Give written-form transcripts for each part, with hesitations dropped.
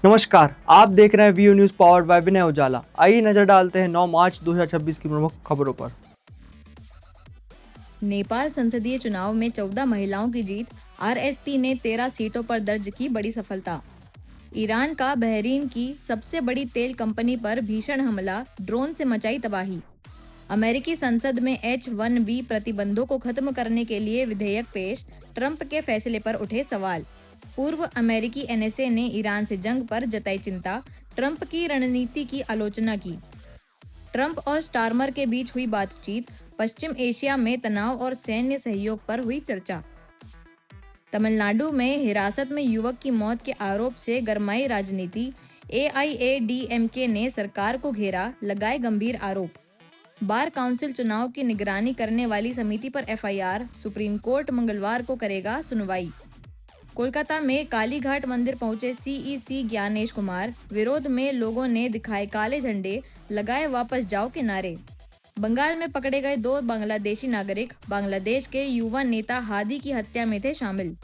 नमस्कार, आप देख रहे हैं व्यू न्यूज पावर्ड बाय विनय उजाला। आइए नजर डालते हैं 9 मार्च 2026 की प्रमुख खबरों पर। नेपाल संसदीय चुनाव में 14 महिलाओं की जीत, आरएसपी ने 13 सीटों पर दर्ज की बड़ी सफलता। ईरान का बहरीन की सबसे बड़ी तेल कंपनी पर भीषण हमला, ड्रोन से मचाई तबाही। अमेरिकी संसद में H-1B प्रतिबंधों को खत्म करने के लिए विधेयक पेश, ट्रंप के फैसले पर उठे सवाल। पूर्व अमेरिकी NSA ने ईरान से जंग पर जताई चिंता, ट्रंप की रणनीति की आलोचना की। ट्रंप और स्टारमर के बीच हुई बातचीत, पश्चिम एशिया में तनाव और सैन्य सहयोग पर हुई चर्चा। तमिलनाडु में हिरासत में युवक की मौत के आरोप से गरमाई राजनीति, AIADMK ने सरकार को घेरा, लगाए गंभीर आरोप। बार काउंसिल चुनाव की निगरानी करने वाली समिति पर FIR, सुप्रीम कोर्ट मंगलवार को करेगा सुनवाई। कोलकाता में कालीघाट मंदिर पहुंचे CEC ज्ञानेश कुमार, विरोध में लोगों ने दिखाए काले झंडे, लगाए वापस जाओ के नारे। बंगाल में पकड़े गए 2 बांग्लादेशी नागरिक, बांग्लादेश के युवा नेता हादी की हत्या में थे शामिल।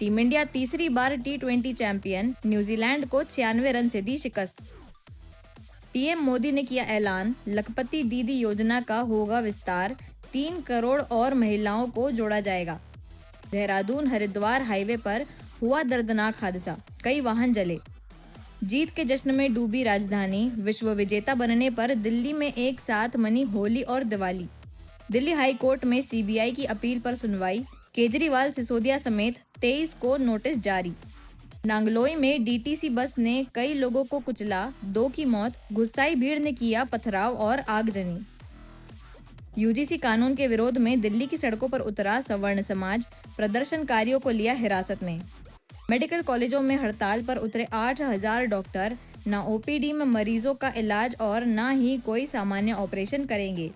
टीम इंडिया तीसरी बार T20 चैंपियन, न्यूजीलैंड को 96 रन से दी शिकस्त। PM मोदी ने किया ऐलान, लखपति दीदी योजना का होगा विस्तार, 3 करोड़ और महिलाओं को जोड़ा जाएगा। देहरादून हरिद्वार हाईवे पर हुआ दर्दनाक हादसा, कई वाहन जले। जीत के जश्न में डूबी राजधानी, विश्व विजेता बनने पर दिल्ली में एक साथ मनी होली और दिवाली। दिल्ली हाई कोर्ट में CBI की अपील पर सुनवाई, केजरीवाल सिसोदिया समेत 23 को नोटिस जारी। नांगलोई में DTC बस ने कई लोगों को कुचला, 2 की मौत, गुस्साई भीड़ ने किया पथराव और आगजनी। UGC कानून के विरोध में दिल्ली की सड़कों पर उतरा सवर्ण समाज, प्रदर्शनकारियों को लिया हिरासत में। मेडिकल कॉलेजों में हड़ताल पर उतरे 8000 डॉक्टर, न OPD में मरीजों का इलाज और न ही कोई सामान्य ऑपरेशन करेंगे।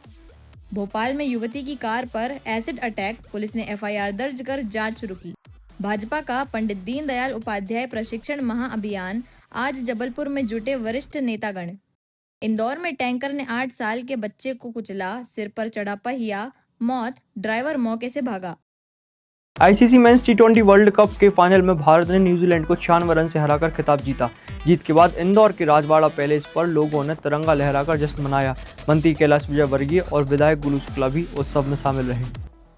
भोपाल में युवती की कार पर एसिड अटैक, पुलिस ने FIR दर्ज कर जांच शुरू की। भाजपा का पंडित दीनदयाल उपाध्याय प्रशिक्षण महाअभियान, आज जबलपुर में जुटे वरिष्ठ नेतागण। इंदौर में टैंकर ने 8 साल के बच्चे को कुचला, सिर पर चढ़ा पहिया, मौत, ड्राइवर मौके से भागा। ICC men's T20 world cup के फाइनल में भारत ने न्यूजीलैंड को 96 रन से हराकर खिताब जीता। जीत के बाद इंदौर के राजवाड़ा पैलेस पर लोगों ने तिरंगा लहराकर जश्न मनाया। मंत्री कैलाश विजयवर्गीय और विधायक गुलू शुक्ला भी उत्सव में शामिल रहे।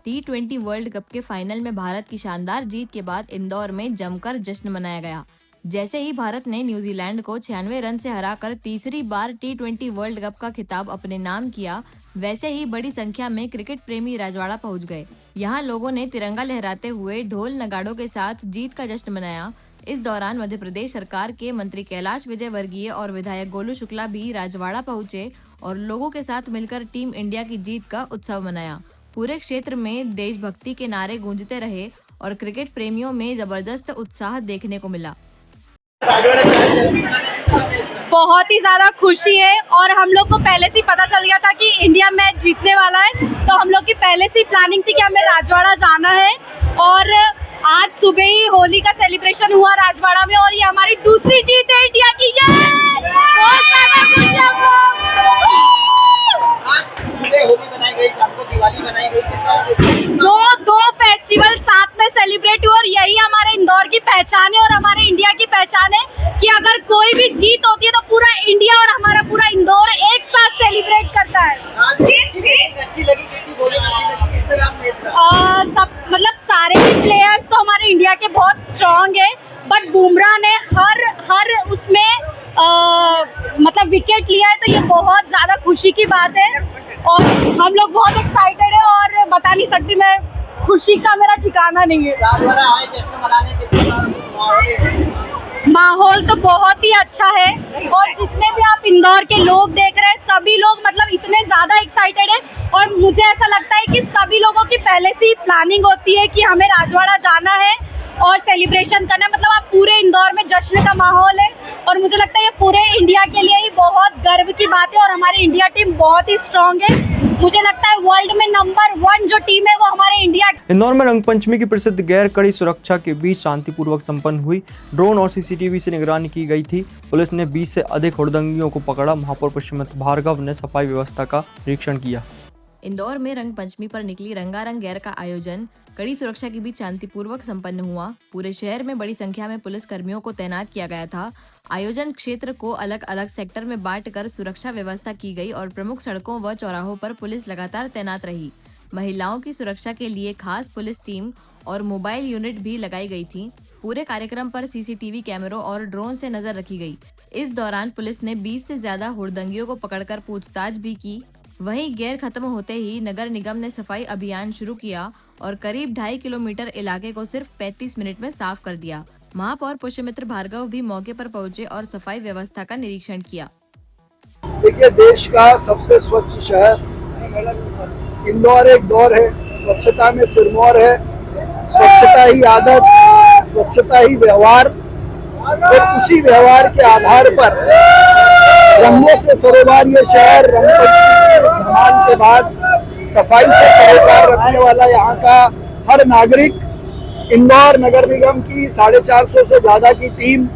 T20 वर्ल्ड कप के फाइनल में भारत की शानदार जीत के बाद इंदौर में जमकर जश्न मनाया गया। जैसे ही भारत ने न्यूजीलैंड को 96 रन से हराकर तीसरी बार T20 वर्ल्ड कप का खिताब अपने नाम किया, वैसे ही बड़ी संख्या में क्रिकेट प्रेमी राजवाड़ा पहुंच गए। यहां लोगों ने तिरंगा लहराते हुए ढोल नगाड़ों के साथ जीत का जश्न मनाया। इस दौरान मध्य प्रदेश सरकार के मंत्री कैलाश विजयवर्गीय और विधायक गोलू शुक्ला भी राजवाड़ा पहुंचे और लोगों के साथ मिलकर टीम इंडिया की जीत का उत्सव मनाया। पूरे क्षेत्र में देशभक्ति के नारे गूंजते रहे और क्रिकेट प्रेमियों में जबरदस्त उत्साह देखने को मिला। बहुत ही ज़्यादा खुशी है और हम लोग को पहले से ही पता चल गया था कि इंडिया मैच जीतने वाला है, तो हम लोग की पहले से ही प्लानिंग थी कि हमें राजवाड़ा जाना है। और आज सुबह ही होली का सेलिब्रेशन हुआ राजवाड़ा में और ये हमारी दूसरी जीत है इंडिया की। बहुत ज़्यादा खुश हैं हम लोग। होली बनाई गई, शाम को दिवाली बनाई गई, दो फेस्टिवल साथ में सेलिब्रेट हुए और यही हमारे इंदौर की पहचान है और हमारे इंडिया की पहचान है कि अगर कोई भी जीत होती है तो पूरा इंडिया और हमारा पूरा इंदौर एक साथ सेलिब्रेट करता है। अच्छी लगी, किस तरह सब मतलब सारे प्लेयर्स तो हमारे इंडिया के बहुत स्ट्रांग है, बट बुमराह ने हर उसमें मतलब विकेट लिया है, तो ये बहुत ज़्यादा खुशी की बात है और हम लोग बहुत एक्साइटेड है और बता नहीं सकती, मैं खुशी का मेरा ठिकाना नहीं है। माहौल तो बहुत ही अच्छा है और जितने भी आप इंदौर के लोग देख रहे हैं सभी लोग मतलब इतने ज़्यादा एक्साइटेड है और मुझे ऐसा लगता है कि सभी लोगों की पहले से ही प्लानिंग होती है कि हमें राजवाड़ा जाना है और सेलिब्रेशन करना है। मतलब आप पूरे इंदौर में जश्न का माहौल है और मुझे लगता है ये पूरे इंडिया के लिए ही बहुत गर्व की बात है और हमारी इंडिया टीम बहुत ही स्ट्रांग है। मुझे लगता है वर्ल्ड में नंबर 1 जो टीम है वो हमारे इंडिया। इंदौर में रंगपंचमी की प्रसिद्ध गैर कड़ी सुरक्षा के बीच शांतिपूर्वक संपन्न हुई। ड्रोन और CCTV से निगरानी की गई थी। पुलिस ने 20 से अधिक हुड़दंगियों को पकड़ा। महापौर पुष्यमत भार्गव ने सफाई व्यवस्था का निरीक्षण किया। इंदौर में रंग पंचमी पर निकली रंगारंग गैर का आयोजन कड़ी सुरक्षा के बीच शांतिपूर्वक संपन्न हुआ। पूरे शहर में बड़ी संख्या में पुलिस कर्मियों को तैनात किया गया था। आयोजन क्षेत्र को अलग अलग सेक्टर में बांटकर सुरक्षा व्यवस्था की गई और प्रमुख सड़कों व चौराहों पर पुलिस लगातार तैनात रही। महिलाओं की सुरक्षा के लिए खास पुलिस टीम और मोबाइल यूनिट भी लगाई गई थी। पूरे कार्यक्रम पर सीसीटीवी कैमरों और ड्रोन से नजर रखी गई। इस दौरान पुलिस ने 20 से ज्यादा हुड़दंगियों को पकड़कर पूछताछ भी की। वहीं गैर खत्म होते ही नगर निगम ने सफाई अभियान शुरू किया और करीब 2.5 किलोमीटर इलाके को सिर्फ 35 मिनट में साफ कर दिया। महापौर पुष्यमित्र भार्गव भी मौके पर पहुंचे और सफाई व्यवस्था का निरीक्षण किया। देखिए, देश का सबसे स्वच्छ शहर इंदौर एक दौर है। स्वच्छता में सिरमौर है। स्वच्छता ही आदत, स्वच्छता ही व्यवहार, और उसी व्यवहार के आधार पर रंगों से सरोकार ये शहर रंग पंचमी के इस धमाल के बाद सफाई से सरोकार रखने वाला यहाँ का हर नागरिक इंदौर नगर निगम की 450 से ज्यादा की टीम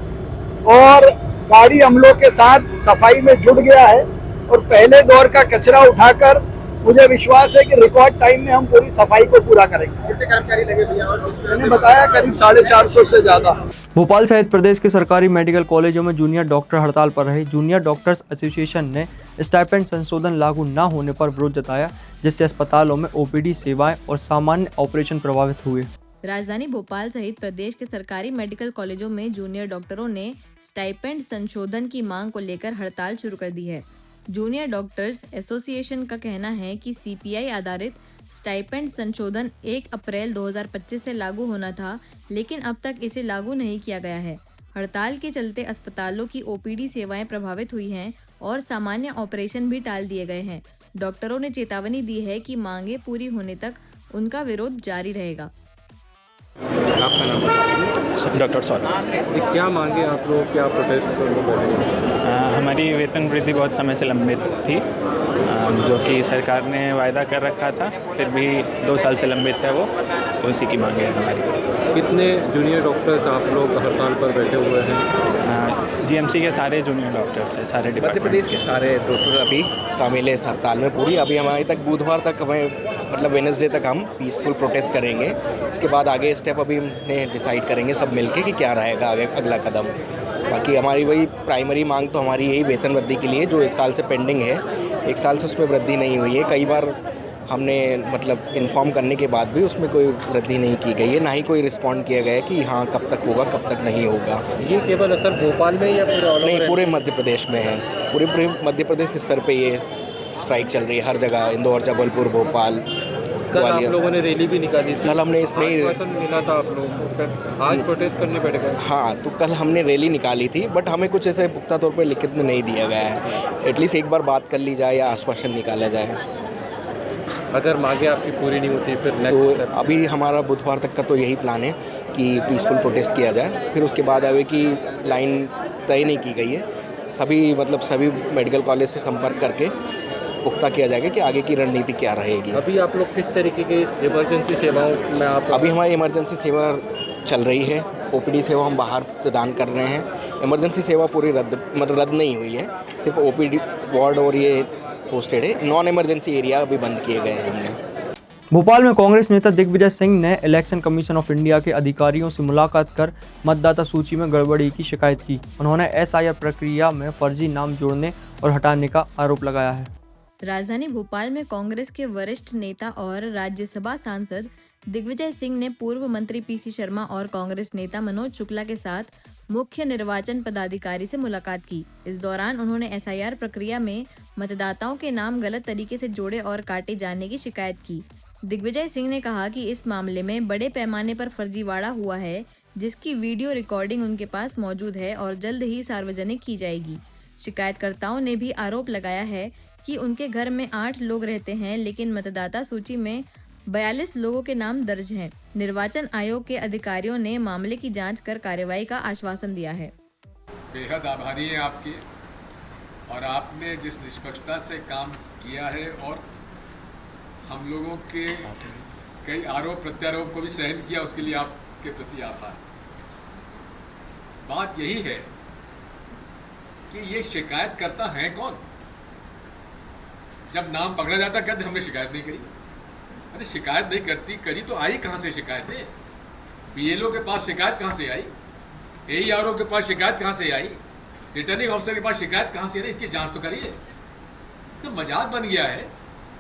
और गाड़ी अमलों के साथ सफाई में जुट गया है। और पहले दौर का कचरा उठाकर मुझे विश्वास है कि रिकॉर्ड टाइम में हम पूरी सफाई को पूरा करेंगे। कितने कर्मचारी लगे भैया? और मैंने बताया करीब 450 से ज्यादा। भोपाल सहित प्रदेश के सरकारी मेडिकल कॉलेजों में जूनियर डॉक्टर हड़ताल पर रहे। जूनियर डॉक्टर्स एसोसिएशन ने स्टाइपेंड संशोधन लागू न होने पर विरोध जताया, जिससे अस्पतालों में ओपीडी सेवाएं और सामान्य ऑपरेशन प्रभावित हुए। राजधानी भोपाल सहित प्रदेश के सरकारी मेडिकल कॉलेजों में जूनियर डॉक्टरों ने स्टाइपेंड संशोधन की मांग को लेकर हड़ताल शुरू कर दी है। जूनियर डॉक्टर्स एसोसिएशन का कहना है कि सीपीआई आधारित स्टाइपेंड संशोधन 1 अप्रैल 2025 से लागू होना था, लेकिन अब तक इसे लागू नहीं किया गया है। हड़ताल के चलते अस्पतालों की ओपीडी सेवाएं प्रभावित हुई हैं और सामान्य ऑपरेशन भी टाल दिए गए हैं। डॉक्टरों ने चेतावनी दी है कि मांगे पूरी होने तक उनका विरोध जारी रहेगा। आपका नाम बताइए। डॉक्टर सौरभ। ये क्या मांगे आप लोग, क्या प्रोटेस्ट करने बैठे? हमारी वेतन वृद्धि बहुत समय से लंबित थी, जो कि सरकार ने वायदा कर रखा था, फिर भी 2 साल से लंबित है वो, उसी की मांग है हमारी। कितने जूनियर डॉक्टर्स आप लोग हड़ताल पर बैठे हुए हैं? जीएमसी के सारे जूनियर डॉक्टर्स हैं, सारे मध्य डिपार्टमेंट्स प्रदेश के। के सारे डॉक्टर अभी शामिल है इस हड़ताल में पूरी। अभी हमारे तक बुधवार तक हमें मतलब वेडनेसडे तक हम पीसफुल प्रोटेस्ट करेंगे। इसके बाद आगे स्टेप अभी हमने डिसाइड करेंगे सब मिलके कि क्या रहेगा आगे अगला कदम। बाकी हमारी वही प्राइमरी मांग तो हमारी यही वेतन वृद्धि के लिए, जो 1 साल से पेंडिंग है। 1 साल से उसमें वृद्धि नहीं हुई है। कई बार हमने मतलब इन्फॉर्म करने के बाद भी उसमें कोई वृद्धि नहीं की गई है, ना ही कोई रिस्पॉन्ड किया गया है कि हाँ कब तक होगा कब तक नहीं होगा। ये केवल असर भोपाल में या पूरे ऑल नहीं, ओवर? पूरे मध्य प्रदेश में है। पूरे मध्य प्रदेश स्तर पे ये स्ट्राइक चल रही है हर जगह, इंदौर, जबलपुर, भोपाल, कल आप ग्वालियर। लोगों ने रैली भी निकाली थी। कल हमने इसमें आश्वासन मिला था आप लोगों को, फिर आज प्रोटेस्ट करने बैठ गए। हाँ, तो कल हमने रैली निकाली थी, बट हमें कुछ ऐसे पुख्ता तौर पे लिखित में नहीं दिया गया है। एटलीस्ट एक बार बात कर ली जाए या आश्वासन निकाला जाए। अगर मांगे आपकी पूरी नहीं होती फिर तो नेक्स्ट स्टेप? अभी हमारा बुधवार तक का तो यही प्लान है कि पीसफुल प्रोटेस्ट किया जाए। फिर उसके बाद आगे की लाइन तय नहीं की गई है। सभी मेडिकल कॉलेज से संपर्क करके पुख्ता किया जाएगा कि आगे की रणनीति क्या रहेगी। अभी आप लोग किस तरीके की इमरजेंसी सेवाओं में आप? अभी हमारी इमरजेंसी सेवा चल रही है। ओपीडी सेवा हम बाहर प्रदान कर रहे हैं। इमरजेंसी सेवा पूरी रद्द नहीं हुई है, सिर्फ ओपीडी वार्ड और ये पोस्टेड है। नॉन इमरजेंसी एरिया अभी बंद किए गए हैं हमने। भोपाल में कांग्रेस नेता दिग्विजय सिंह ने इलेक्शन कमीशन ऑफ इंडिया के अधिकारियों से मुलाकात कर मतदाता सूची में गड़बड़ी की शिकायत की। उन्होंने एसआईआर प्रक्रिया में फर्जी नाम जोड़ने और हटाने का आरोप लगाया है। राजधानी भोपाल में कांग्रेस के वरिष्ठ नेता और राज्यसभा सांसद दिग्विजय सिंह ने पूर्व मंत्री पीसी शर्मा और कांग्रेस नेता मनोज शुक्ला के साथ मुख्य निर्वाचन पदाधिकारी से मुलाकात की। इस दौरान उन्होंने एसआईआर प्रक्रिया में मतदाताओं के नाम गलत तरीके से जोड़े और काटे जाने की शिकायत की। दिग्विजय सिंह ने कहा कि इस मामले में बड़े पैमाने पर फर्जीवाड़ा हुआ है, जिसकी वीडियो रिकॉर्डिंग उनके पास मौजूद है और जल्द ही सार्वजनिक की जाएगी। शिकायतकर्ताओं ने भी आरोप लगाया है कि उनके घर में 8 लोग रहते हैं, लेकिन मतदाता सूची में 42 लोगों के नाम दर्ज हैं। निर्वाचन आयोग के अधिकारियों ने मामले की जांच कर कार्रवाई का आश्वासन दिया है। बेहद आभारी हैं आपके, और आपने जिस निष्पक्षता से काम किया है और हम लोगों के कई आरोप प्रत्यारोप को भी सहन किया, उसके लिए आपके प्रति आभार। बात यही है कि ये शिकायतकर्ता हैं कौन? जब नाम पकड़ा जाता कहते हमने शिकायत नहीं करी। अरे शिकायत नहीं करी तो आई कहाँ से शिकायत है? बीएलओ के पास शिकायत कहाँ से आई? एईआरओ के पास शिकायत कहाँ से आई? रिटर्निंग ऑफिसर के पास शिकायत कहाँ से आई? इसकी जांच तो करिए। तो मजाक बन गया है।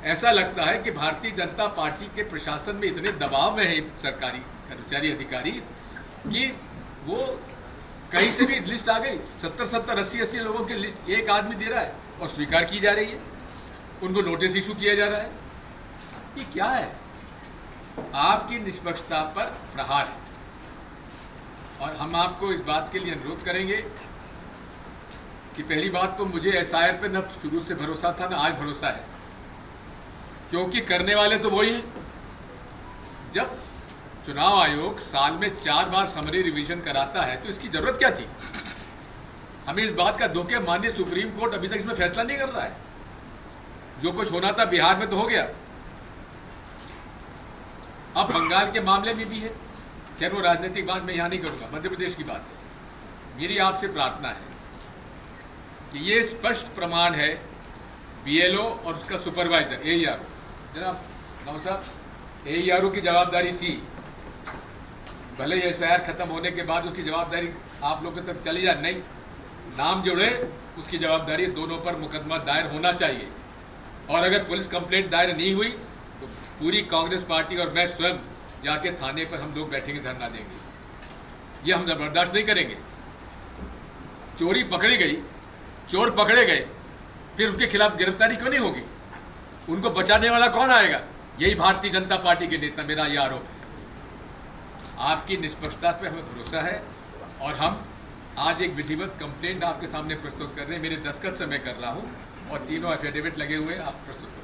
ऐसा लगता है कि भारतीय जनता पार्टी के प्रशासन में इतने दबाव में है सरकारी कर्मचारी अधिकारी कि वो कहीं से भी लिस्ट आ गई, 70-70, 80-80 लोगों की लिस्ट एक आदमी दे रहा है और स्वीकार की जा रही है, उनको नोटिस इशू किया जा रहा है। ये क्या है? आपकी निष्पक्षता पर प्रहार है। और हम आपको इस बात के लिए अनुरोध करेंगे कि पहली बात तो मुझे एसआईआर पे न शुरू से भरोसा था, न आज भरोसा है, क्योंकि करने वाले तो वही हैं। जब चुनाव आयोग साल में 4 बार समरी रिवीजन कराता है तो इसकी जरूरत क्या थी? हमें इस बात का दुख है, माननीय सुप्रीम कोर्ट अभी तक इसमें फैसला नहीं कर रहा है। जो कुछ होना था बिहार में तो हो गया, अब बंगाल के मामले में भी है। खैर वो राजनीतिक बात मैं यहाँ नहीं करूँगा, मध्य प्रदेश की बात है। मेरी आपसे प्रार्थना है कि ये स्पष्ट प्रमाण है बीएलओ और उसका सुपरवाइजर एईआरओ। जनाब गाँव साहब, एईआरओ की जवाबदारी थी, भले ही एसआईआर खत्म होने के बाद उसकी जवाबदारी आप लोगों तक चली जाए, नहीं, नाम जुड़े उसकी जवाबदारी, दोनों पर मुकदमा दायर होना चाहिए। और अगर पुलिस कंप्लेंट दायर नहीं हुई तो पूरी कांग्रेस पार्टी और मैं स्वयं जाके थाने पर हम लोग बैठेंगे, धरना देंगे। ये हम बर्दाश्त नहीं करेंगे। चोरी पकड़ी गई, चोर पकड़े गए, फिर उनके खिलाफ गिरफ्तारी क्यों नहीं होगी? उनको बचाने वाला कौन आएगा? यही भारतीय जनता पार्टी के नेता, मेरा ये आरोप है। आपकी निष्पक्षता पे हमें भरोसा है और हम आज एक विधिवत कंप्लेंट आपके सामने प्रस्तुत कर रहे हैं। मेरे दस्तखत से मैं कर रहा हूँ और तीनों एफिडेविट लगे हुए, आप प्रस्तुत करें।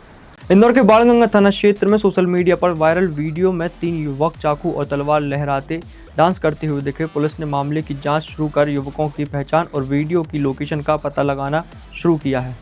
इंदौर के बाणगंगा थाना क्षेत्र में सोशल मीडिया पर वायरल वीडियो में 3 युवक चाकू और तलवार लहराते डांस करते हुए दिखे। पुलिस ने मामले की जांच शुरू कर युवकों की पहचान और वीडियो की लोकेशन का पता लगाना शुरू किया है।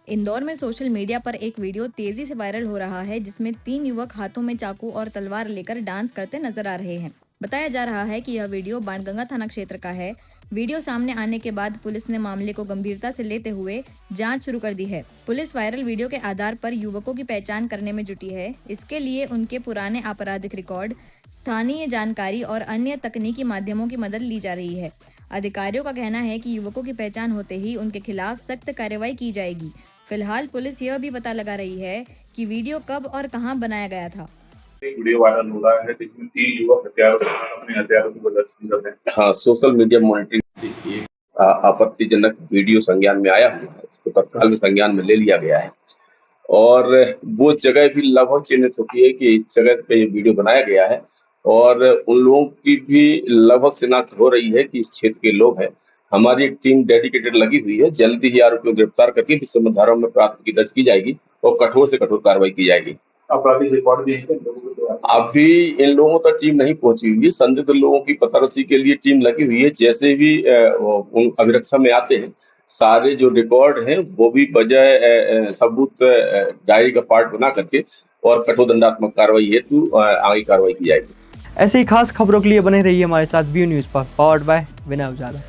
इंदौर में सोशल मीडिया पर एक वीडियो तेजी से वायरल हो रहा है, जिसमें 3 युवक हाथों में चाकू और तलवार लेकर डांस करते नजर आ रहे हैं। बताया जा रहा है कि यह वीडियो बाणगंगा थाना क्षेत्र का है। वीडियो सामने आने के बाद पुलिस ने मामले को गंभीरता से लेते हुए जांच शुरू कर दी है। पुलिस वायरल वीडियो के आधार पर युवकों की पहचान करने में जुटी है। इसके लिए उनके पुराने आपराधिक रिकॉर्ड, स्थानीय जानकारी और अन्य तकनीकी माध्यमों की मदद ली जा रही है। अधिकारियों का कहना है कि युवकों की पहचान होते ही उनके खिलाफ सख्त कार्रवाई की जाएगी। फिलहाल पुलिस यह भी पता लगा रही है कि वीडियो कब और कहां बनाया गया था। वीडियो वायरल हो रहा है जिसमें 3 युवक अपने हथियारों की प्रदर्शन कर रहे हैं। हाँ, सोशल मीडिया मॉनिटरिंग से एक आपत्तिजनक वीडियो संज्ञान में आया हुआ है, उसको तत्काल में संज्ञान में ले लिया गया है और वो जगह भी लगभग चिन्हित होती है कि इस जगह पे ये वीडियो बनाया गया है और उन लोगों की भी लगभग शिनाख्त हो रही है कि इस क्षेत्र के लोग हैं। हमारी एक टीम डेडिकेटेड लगी हुई है, जल्दी ही आरोपियों को गिरफ्तार करके विषय धाराओं में प्राथमिकी दर्ज की जाएगी और कठोर से कठोर कार्रवाई की जाएगी। आपराधिक रिकॉर्ड भी है अभी इन लोगों तक टीम नहीं पहुंची हुई। संदिग्ध लोगों की पतारसी के लिए टीम लगी हुई है। जैसे भी उन अभिरक्षा में आते हैं, सारे जो रिकॉर्ड हैं वो भी बजाय सबूत डायरी का पार्ट बना करके और कठोर दंडात्मक कार्रवाई हेतु आगे कार्रवाई की जाएगी। ऐसे ही खास खबरों के लिए बने रहिए हमारे साथ व्यू न्यूज़ पर, पावर्ड बाय विनय उजाला।